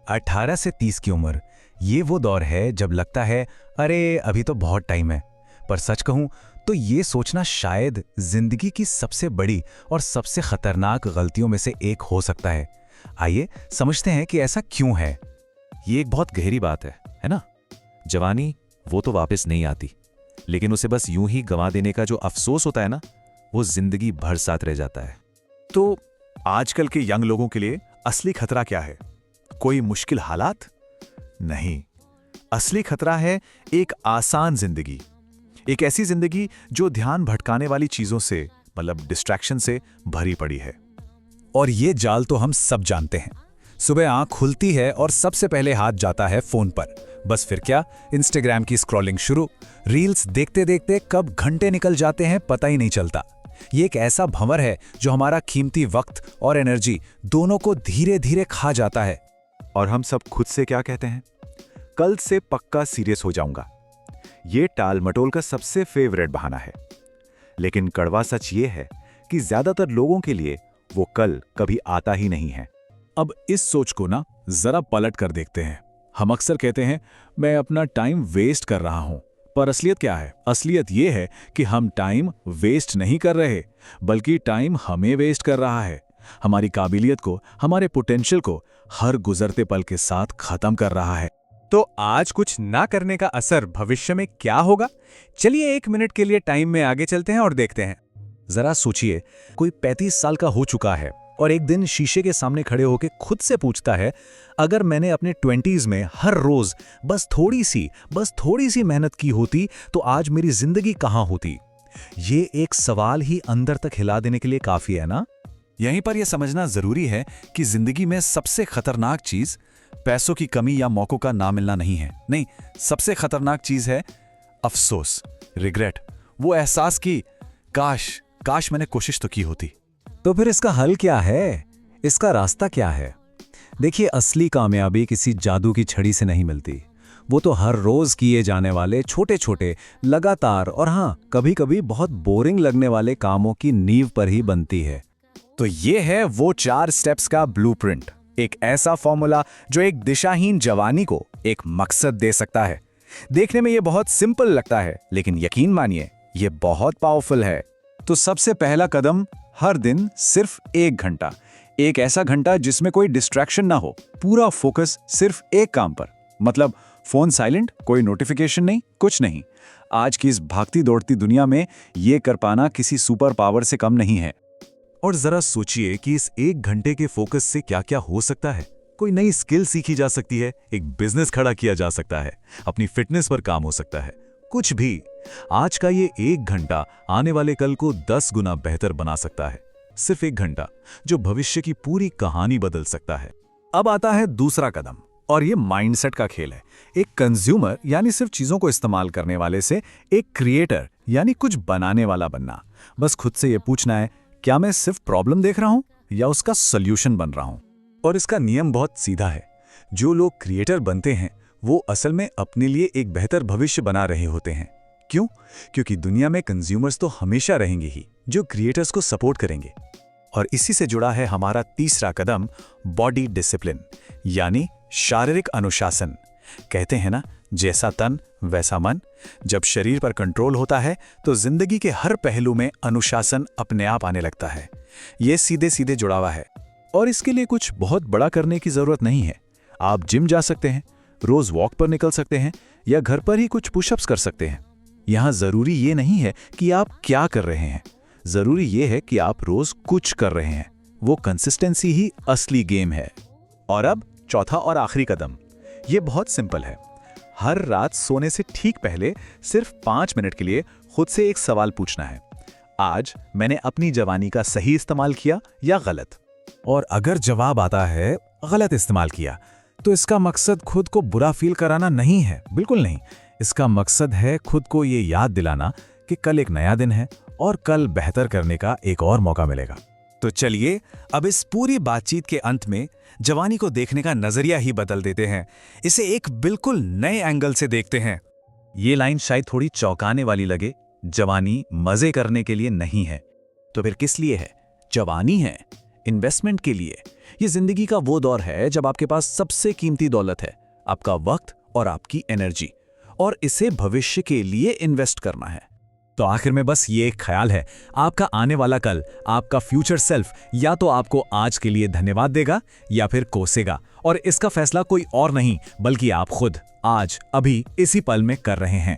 18 से 30 की उम्र, ये वो दौर है जब लगता है अरे अभी तो बहुत टाइम है। पर सच कहूं तो ये सोचना शायद जिंदगी की सबसे बड़ी और सबसे खतरनाक गलतियों में से एक हो सकता है। आइए समझते हैं कि ऐसा क्यों है। ये एक बहुत गहरी बात है ना? जवानी वो तो वापस नहीं आती, लेकिन उसे बस यूं ही गंवा देने का जो अफसोस होता है ना, वो जिंदगी भर साथ रह जाता है। तो आजकल के यंग लोगों के लिए असली खतरा क्या है? कोई मुश्किल हालात? नहीं, असली खतरा है एक आसान जिंदगी। एक ऐसी जिंदगी जो ध्यान भटकाने वाली चीजों से, मतलब डिस्ट्रैक्शन से भरी पड़ी है। और ये जाल तो हम सब जानते हैं। सुबह आंख खुलती है और सबसे पहले हाथ जाता है फोन पर। बस फिर क्या, इंस्टाग्राम की स्क्रॉलिंग शुरू। रील्स देखते देखते कब घंटे निकल जाते हैं पता ही नहीं चलता। ये एक ऐसा भंवर है जो हमारा कीमती वक्त और एनर्जी दोनों को धीरे धीरे खा जाता है। और हम सब खुद से क्या कहते हैं? कल से पक्का सीरियस हो जाऊंगा। ये टाल मटोल का सबसे फेवरेट बहाना है। लेकिन कड़वा सच ये है कि ज्यादातर लोगों के लिए वो कल कभी आता ही नहीं है। अब इस सोच को ना जरा पलट कर देखते हैं। हम अक्सर कहते हैं मैं अपना टाइम वेस्ट कर रहा हूं, पर असलियत क्या है? असलियत यह है कि हम टाइम वेस्ट नहीं कर रहे, बल्कि टाइम हमें वेस्ट कर रहा है। हमारी काबिलियत को, हमारे पोटेंशियल को हर गुजरते पल के साथ खत्म कर रहा है। तो आज कुछ ना करने का असर भविष्य में क्या होगा? चलिए 1 मिनट के लिए टाइम में आगे चलते हैं और देखते हैं। जरा सोचिए, कोई 35 साल का हो चुका है और एक दिन शीशे के सामने खड़े होकर खुद से पूछता है, अगर मैंने अपने 20s में हर रोज बस थोड़ी सी मेहनत की होती तो आज मेरी जिंदगी कहां होती? ये एक सवाल ही अंदर तक हिला देने के लिए काफी है ना? यहीं पर यह समझना जरूरी है कि जिंदगी में सबसे खतरनाक चीज पैसों की कमी या मौकों का ना मिलना नहीं है। नहीं, सबसे खतरनाक चीज है अफसोस, रिग्रेट। वो एहसास कि काश मैंने कोशिश तो की होती। तो फिर इसका हल क्या है? इसका रास्ता क्या है? देखिए, असली कामयाबी किसी जादू की छड़ी से नहीं मिलती। वो तो हर रोज किए जाने वाले छोटे छोटे, लगातार और हाँ, कभी कभी बहुत बोरिंग लगने वाले कामों की नींव पर ही बनती है। तो ये है वो 4 स्टेप्स का ब्लूप्रिंट। एक ऐसा फॉर्मूला जो एक दिशाहीन जवानी को एक मकसद दे सकता है। देखने में ये बहुत सिंपल लगता है, लेकिन यकीन मानिए ये बहुत पावरफुल है। तो सबसे पहला कदम, हर दिन सिर्फ 1 घंटा। एक ऐसा घंटा जिसमें कोई डिस्ट्रैक्शन ना हो, पूरा फोकस सिर्फ एक काम पर। मतलब फोन साइलेंट, कोई नोटिफिकेशन नहीं, कुछ नहीं। आज की इस भागती दौड़ती दुनिया में ये कर पाना किसी सुपर पावर से कम नहीं है। और जरा सोचिए कि इस 1 घंटे के फोकस से क्या क्या हो सकता है। कोई नई स्किल सीखी जा सकती है, एक बिजनेस खड़ा किया जा सकता है, अपनी फिटनेस पर काम हो सकता है, कुछ भी। आज का ये 1 घंटा आने वाले कल को 10 गुना बेहतर बना सकता है। सिर्फ 1 घंटा जो भविष्य की पूरी कहानी बदल सकता है। अब आता है दूसरा कदम, और ये माइंडसेट का खेल है। एक कंज्यूमर यानी सिर्फ चीजों को इस्तेमाल करने वाले से एक क्रिएटर यानी कुछ बनाने वाला बनना। बस खुद से ये पूछना है, क्या मैं सिर्फ प्रॉब्लम देख रहा हूं या उसका सॉल्यूशन बन रहा हूं? और इसका नियम बहुत सीधा है। जो लोग क्रिएटर बनते हैं वो असल में अपने लिए एक बेहतर भविष्य बना रहे होते हैं। क्यों? क्योंकि दुनिया में कंज्यूमर्स तो हमेशा रहेंगे ही जो क्रिएटर्स को सपोर्ट करेंगे। और इसी से जुड़ा है हमारा तीसरा कदम, बॉडी डिसिप्लिन यानी शारीरिक अनुशासन। कहते हैं ना, जैसा तन वैसा मन। जब शरीर पर कंट्रोल होता है तो जिंदगी के हर पहलू में अनुशासन अपने आप आने लगता है। यह सीधे सीधे जुड़ा हुआ है। और इसके लिए कुछ बहुत बड़ा करने की जरूरत नहीं है। आप जिम जा सकते हैं, रोज वॉक पर निकल सकते हैं, या घर पर ही कुछ पुशअप्स कर सकते हैं। यहां जरूरी ये नहीं है कि आप क्या कर रहे हैं, जरूरी ये है कि आप रोज कुछ कर रहे हैं। वो कंसिस्टेंसी ही असली गेम है। और अब चौथा और आखिरी कदम, ये बहुत सिंपल है। हर रात सोने से ठीक पहले सिर्फ 5 मिनट के लिए खुद से एक सवाल पूछना है, आज मैंने अपनी जवानी का सही इस्तेमाल किया या गलत? और अगर जवाब आता है गलत इस्तेमाल किया, तो इसका मकसद खुद को बुरा फील कराना नहीं है, बिल्कुल नहीं। इसका मकसद है खुद को ये याद दिलाना कि कल एक नया दिन है और कल बेहतर करने का एक और मौका मिलेगा। तो चलिए अब इस पूरी बातचीत के अंत में जवानी को देखने का नजरिया ही बदल देते हैं। इसे एक बिल्कुल नए एंगल से देखते हैं। ये लाइन शायद थोड़ी चौंकाने वाली लगे, जवानी मजे करने के लिए नहीं है। तो फिर किस लिए है? जवानी है इन्वेस्टमेंट के लिए ये जिंदगी का वो दौर है जब आपके पास सबसे कीमती दौलत है, आपका वक्त और आपकी एनर्जी, और इसे भविष्य के लिए इन्वेस्ट करना है। तो आखिर में बस ये एक ख्याल है, आपका आने वाला कल, आपका फ्यूचर सेल्फ या तो आपको आज के लिए धन्यवाद देगा या फिर कोसेगा, और इसका फैसला कोई और नहीं बल्कि आप खुद आज अभी इसी पल में कर रहे हैं।